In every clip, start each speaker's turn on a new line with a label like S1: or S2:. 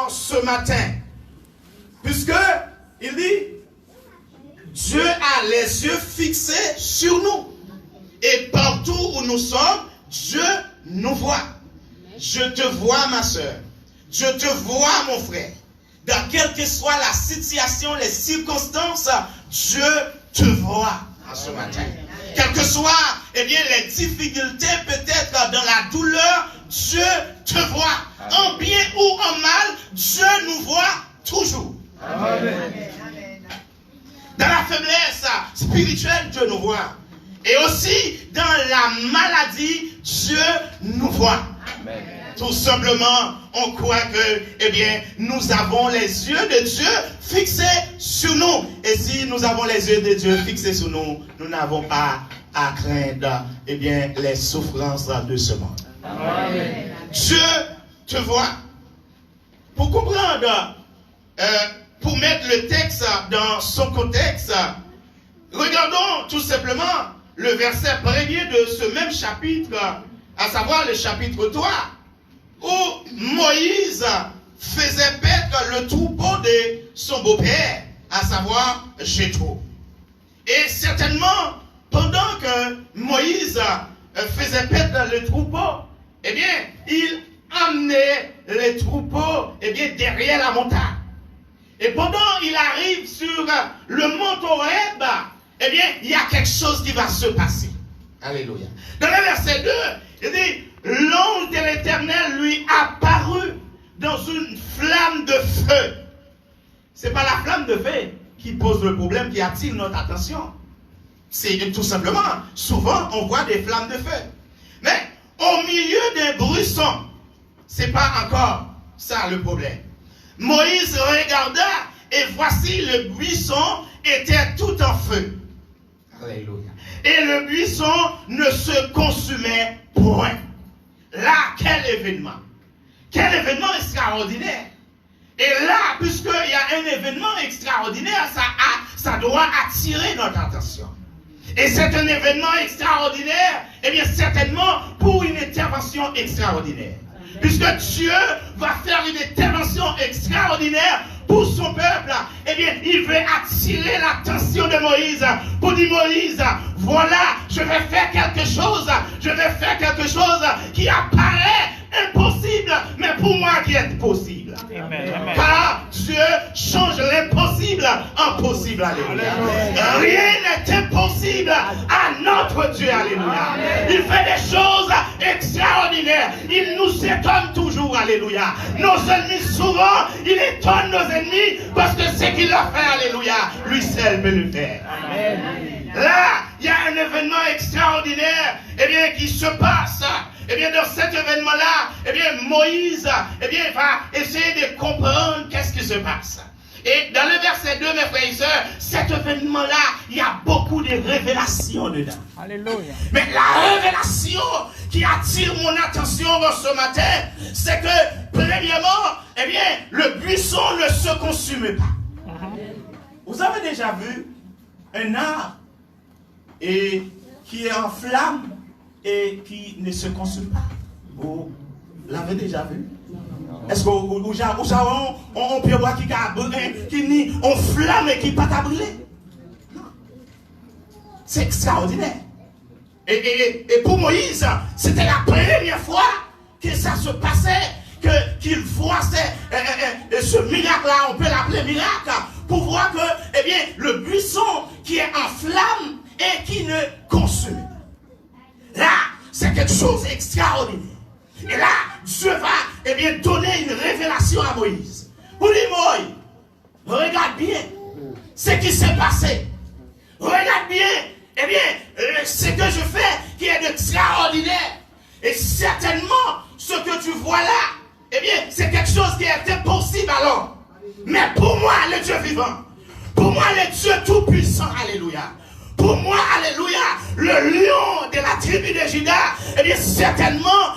S1: ce matin. Puisque il dit, Dieu a les yeux fixés sur nous. Et partout où nous sommes, Dieu nous voit. Je te vois, ma soeur. Je te vois, mon frère. Dans quelle que soit la situation, les circonstances, Dieu te voit en ce matin. Quelles que soient les difficultés, peut-être dans la douleur, Dieu te voit. En bien ou en mal, Dieu nous voit toujours. Amen. Dans la faiblesse spirituelle, Dieu nous voit. Et aussi dans la maladie, Dieu nous voit. Amen. Tout simplement, on croit que, nous avons les yeux de Dieu fixés sur nous. Et si nous avons les yeux de Dieu fixés sur nous, nous n'avons pas à craindre, les souffrances de ce monde. Amen. Dieu te voit. Pour comprendre, pour mettre le texte dans son contexte, regardons tout simplement le verset premier de ce même chapitre, à savoir le chapitre 3, où Moïse faisait paître le troupeau de son beau-père, à savoir Jéthro. Et certainement, pendant que Moïse faisait paître le troupeau, il amenait les troupeaux derrière la montagne. Et pendant qu'il arrive sur le mont Horeb, il y a quelque chose qui va se passer. Alléluia. Dans le verset 2, il dit, l'ange de l'Éternel lui apparut dans une flamme de feu. C'est pas la flamme de feu qui pose le problème, qui attire notre attention. C'est tout simplement, souvent on voit des flammes de feu. Mais au milieu d'un buisson, c'est pas encore ça le problème. Moïse regarda et voici le buisson était tout en feu. Alléluia. Et le buisson ne se consumait point. Là, quel événement! Quel événement extraordinaire! Et là, puisqu'il y a un événement extraordinaire, ça doit attirer notre attention. Et c'est un événement extraordinaire, certainement pour une intervention extraordinaire. Puisque Dieu va faire une intervention extraordinaire pour son peuple, il veut attirer l'attention de Moïse pour dire, Moïse, voilà, je vais faire quelque chose qui apparaît impossible, mais pour moi qui est possible. Amen. Car Dieu change l'impossible en possible. Alléluia. Rien n'est impossible à notre Dieu. Alléluia. Il fait des choses extraordinaires. Il nous étonne toujours. Alléluia. Nos ennemis, souvent, il étonne nos ennemis parce que ce qu'il a fait, alléluia, lui seul peut le faire. Amen. Là, il y a un événement extraordinaire qui se passe. Dans cet événement-là, Moïse va essayer de comprendre qu'est-ce qui se passe. Et dans le verset 2, mes frères et sœurs, cet événement-là, il y a beaucoup de révélations dedans. Alléluia. Mais la révélation qui attire mon attention ce matin, c'est que, premièrement, le buisson ne se consume pas. Vous avez déjà vu un arbre qui est en flamme et qui ne se consume pas? Vous l'avez déjà vu? Est-ce qu'on peut voir qui ni on flamme et qui pas à brûler? Non. C'est extraordinaire. Et pour Moïse, c'était la première fois que ça se passait, qu'il voit ce miracle-là, on peut l'appeler miracle, pour voir que le buisson qui est en flamme et qui ne consume pas. Là, c'est quelque chose d'extraordinaire. Et là, Dieu va donner une révélation à Moïse. Pour lui, Moïse, regarde bien ce qui s'est passé. Regarde bien, ce que je fais qui est extraordinaire. Et certainement, ce que tu vois là, c'est quelque chose qui est impossible alors. Mais pour moi, le Dieu vivant, pour moi, le Dieu tout-puissant, alléluia. Pour moi, alléluia, le lion de la tribu de Juda, certainement,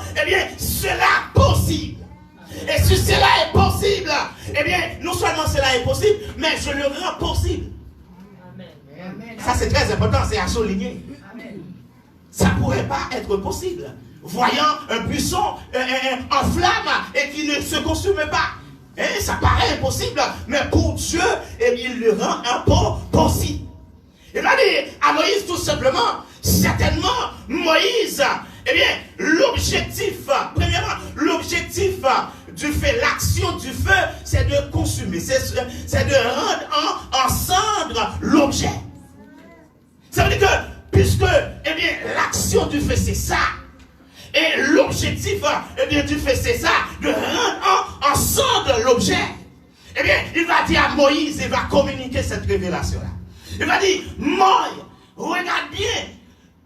S1: cela est possible. Et si cela est possible, non seulement cela est possible, mais je le rends possible. Amen. Ça, c'est très important, c'est à souligner. Amen. Ça ne pourrait pas être possible. Voyant un buisson en flamme et qui ne se consume pas. Et ça paraît impossible, mais pour Dieu, eh bien, il le rend un peu possible. Il a dit à Moïse tout simplement, certainement, Moïse, eh bien, l'objectif, premièrement, l'objectif du feu, l'action du feu, c'est de consumer, c'est de rendre en cendre l'objet. Ça veut dire que, puisque, eh bien, l'action du feu, c'est ça, et l'objectif, eh bien, du feu, c'est ça, de rendre en cendre l'objet, eh bien, il va dire à Moïse, il va communiquer cette révélation-là. Il va dire, Moïse, regarde bien,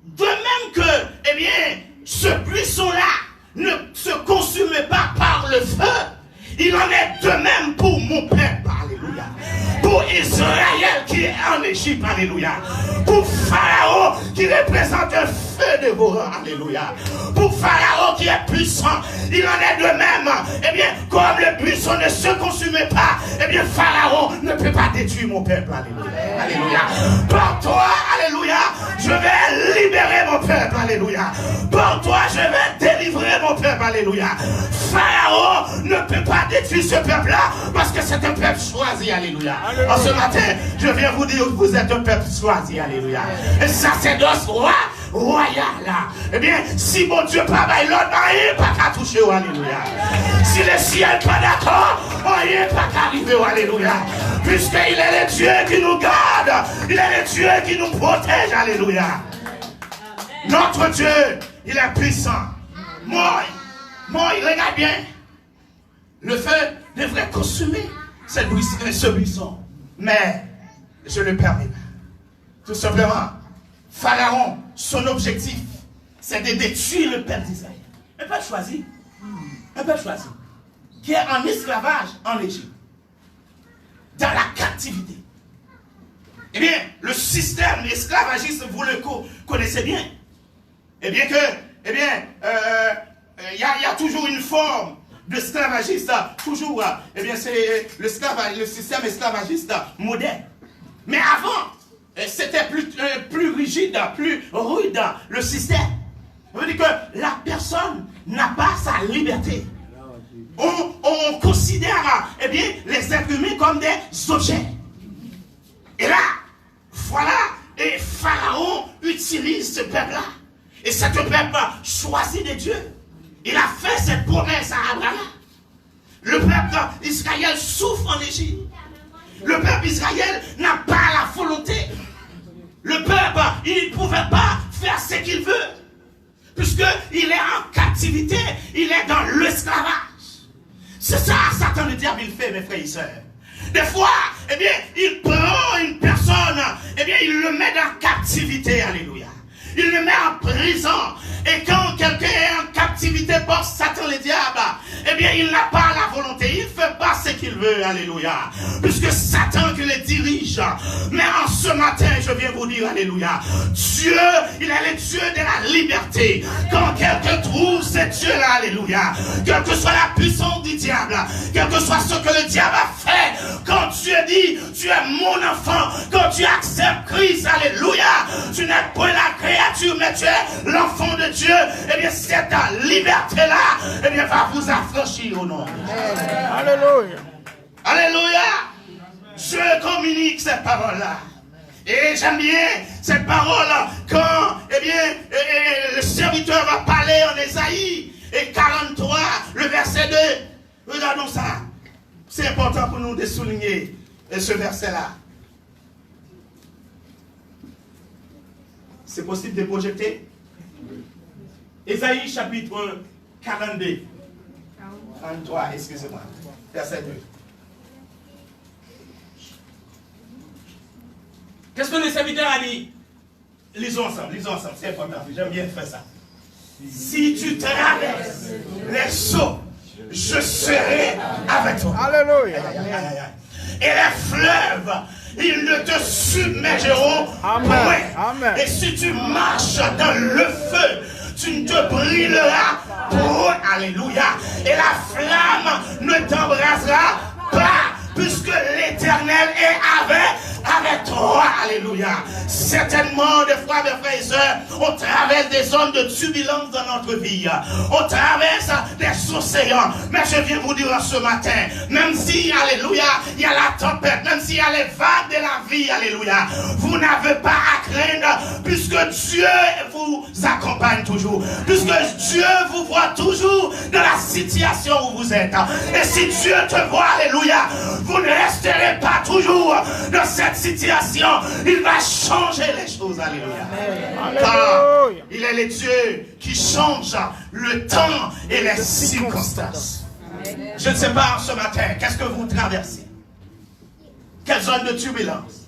S1: de même que, eh bien, ce buisson-là ne se consume pas par le feu, il en est de même pour mon peuple, alléluia. Pour Israël qui est en Égypte, alléluia. Pour Pharaon qui représente un feu dévorant, alléluia. Pour Pharaon qui est puissant, il en est de même. Eh bien, comme le buisson ne se consume pas, eh bien, Pharaon ne peut pas détruire mon peuple, alléluia. Alléluia. Par toi, alléluia, je vais libérer mon peuple, alléluia. Par toi, je vais délivrer mon peuple, alléluia. Pharaon ne peut pas détruire ce peuple-là parce que c'est un peuple choisi, alléluia. En ce matin, je viens vous dire que vous êtes un peuple choisi, alléluia. Et sacerdoce royal, là. Eh bien, si mon Dieu pas bail l'autre, il pas qu'à toucher, alléluia. Si le ciel pas d'accord, il n'est pas qu'à arriver, alléluia. Puisqu'il est le Dieu qui nous garde, il est le Dieu qui nous protège, alléluia. Notre Dieu, il est puissant. Moi, regarde bien. Le feu devrait consumer ce buisson. Mais je ne le permets pas. Tout simplement, Pharaon, son objectif, c'est de détruire le peuple d'Israël. Un peuple choisi. Un peuple choisi. Qui est en esclavage en Égypte. Dans la captivité. Eh bien, le système esclavagiste, vous le connaissez bien. Eh bien que, eh bien, il y a toujours une forme d'esclavagiste, toujours, eh bien, c'est le système esclavagiste moderne. Mais avant, c'était plus rigide, plus rude, le système. Ça veut dire que la personne n'a pas sa liberté. On considère, eh bien, les êtres humains comme des objets. Et là, voilà, et Pharaon utilise ce peuple-là. Et c'est un peuple choisi de Dieu. Il a fait cette promesse à Abraham. Le peuple d'Israël souffre en Égypte. Le peuple d'Israël n'a pas la volonté. Le peuple, il ne pouvait pas faire ce qu'il veut. Puisqu'il est en captivité, il est dans l'esclavage. C'est ça, Satan, le diable, il fait, mes frères et sœurs. Des fois, eh bien, il prend une personne, eh bien, il le met dans captivité, alléluia. Il le met en prison. Et quand quelqu'un est en captivité par Satan le diable, eh bien, il n'a pas la volonté. Il ne fait pas ce qu'il veut, alléluia. Puisque Satan qui le dirige. Mais en ce matin, je viens vous dire, alléluia. Dieu, il est le Dieu de la liberté. Quand quelqu'un trouve ce Dieu-là, alléluia. Quelle que soit la puissance du diable, quel que soit ce que le diable a fait, quand Dieu dit, tu es mon enfant, quand tu acceptes Christ, alléluia, tu n'es pas la créature, mais tu es l'enfant de Dieu, eh bien cette liberté-là, eh bien va vous affranchir au nom.
S2: Alléluia.
S1: Alléluia. Je communique cette parole-là. Et j'aime bien cette parole quand, eh bien, le serviteur va parler en Ésaïe, et 43, le verset 2. Regardons ça. C'est important pour nous de souligner ce verset-là. C'est possible de projeter? Ésaïe chapitre 42. 43, excusez-moi. Verset 2. Qu'est-ce que le serviteur a dit? Lisons ensemble, c'est important. J'aime bien faire ça. Si tu traverses les eaux, je serai avec toi.
S2: Alléluia.
S1: Et les fleuves, ils ne te submergeront point.
S2: Amen.
S1: Et si tu marches dans le feu, tu ne te brûleras point. Alléluia. Et la flamme ne t'embrasera pas, puisque l'Éternel est avec toi. Oh, alléluia. Certainement, des fois, mes frères et sœurs, on traverse des zones de turbulence dans notre vie. On traverse des océans. Mais je viens vous dire ce matin, même si, alléluia, il y a la tempête, même s'il y a les vagues de la vie, alléluia, vous n'avez pas à craindre, puisque Dieu vous accompagne toujours. Puisque Dieu vous voit toujours dans la situation où vous êtes. Et si Dieu te voit, alléluia, vous ne resterez pas toujours dans cette situation. Il va changer les choses, alléluia. Car il est le Dieu qui change le temps et les circonstances. Je ne sais pas ce matin, qu'est-ce que vous traversez? Quelle zone de turbulence?